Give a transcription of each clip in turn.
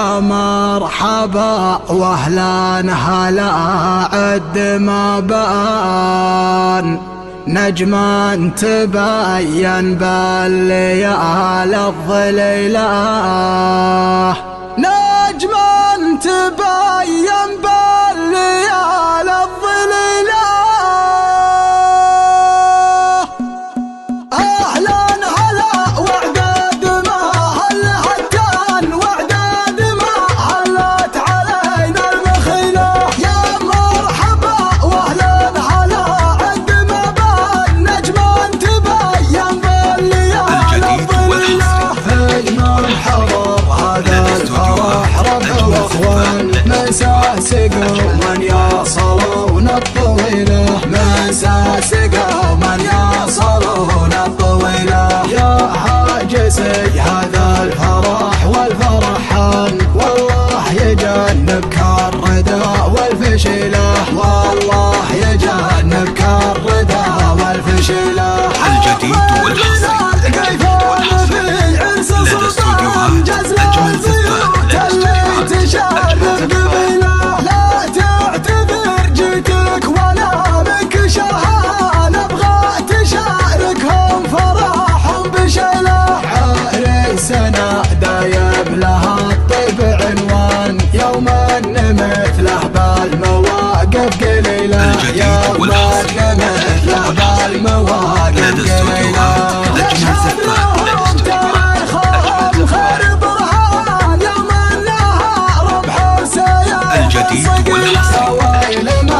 يا مرحبا واهلا هلا عد ما بان نجما تبين بالليالي الظليلة، نجما تبين بالليالي الظليلة. أهلا هلا وعداد ما هل هتان وعداد ما هلت علينا المخيلة، يا مرحبا واهلا هلا عد ما بان نجما تبين بالليالي الظليلة. من حضر هذا الفرح رب واخوان مساسق ومن يصلون الطويلة، مساسق ومن يصلون الطويلة. يا حاجزي هذا الفرح والفرحان والله يجنبك الردى والفشيلة، والله يجنبك الردى والفشيلة. الجديد والحصري لدى استوديوهات أجمل زفات اللي تشرف قبيله. لا تعتذر جيتك وانا منك شرها، نبغى تشاركهم فرحهم بشيله. عريسنا دايم لها الطيب عنوان، يوم مثله بالمواقف قليله، يوم مثله بالمواقف قليله. الجديد والحصري لدى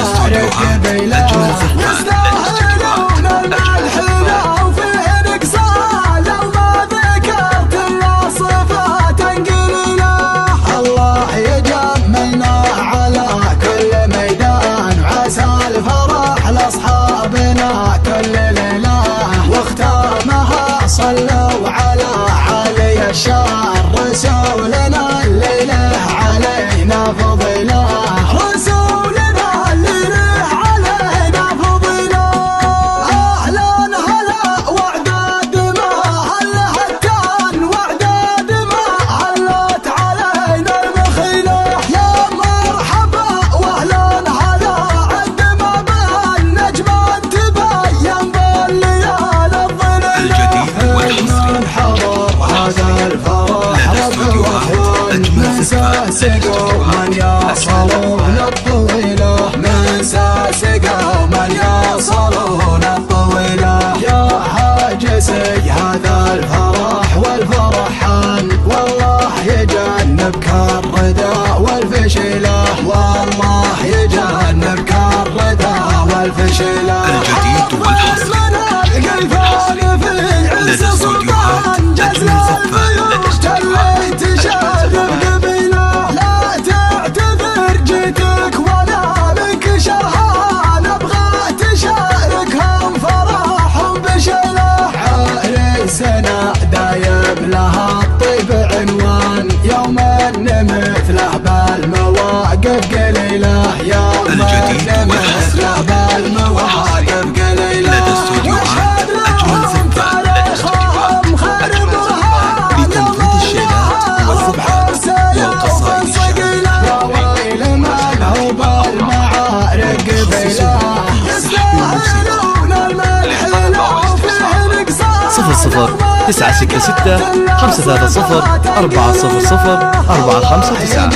استوديوهات أجمل زفات يستاهلون الملحمة وفيه نقصان لو ما ذكرت إلا صفات قليلة. الله يجملنا على كل ميدان، وعسى الفرح لأصحابنا كل ليلة، واختامها صلوا على علي الشار رسولنا الليلة علينا فضيلة، رسولنا الليلة علينا فضيلة. أهلا هلا وعداد ما هل هتان وعداد ما هلت علينا المخيلة، يا مرحبا واهلا هلا عد ما بان نجما تبين بالليالي الظليلة. الجديد والحصري من حضر هذا الفرح رب واخوان مساسق ومن يصلون الطويلة، مساسق ومن يصلون الطويلة. يا حاجزي هذا الفرح والفرحان والله يجنبك الردى والفشيلة، والله يجنبك الردى والفشيلة. الجديد والحصري لدى استوديوهات أجمل زفات اللي تشرف قبيله. لا تعتذر جيتك وانا منك شرها، نبغى تشاركهم فرحهم بشيله. عريسنا دايم لها الطيب عنوان، يوم مثله بالمواقف قليلة، يوم مثله بالمواقف قليلة. لدى استوديوهات أجمل زفات بتنفيذ الشيلات والذبحات والقصائد يا ويل ملهوب المعارك قبيله، يستاهلون الملحمة وفيه نقصان. 0966 530 400 459.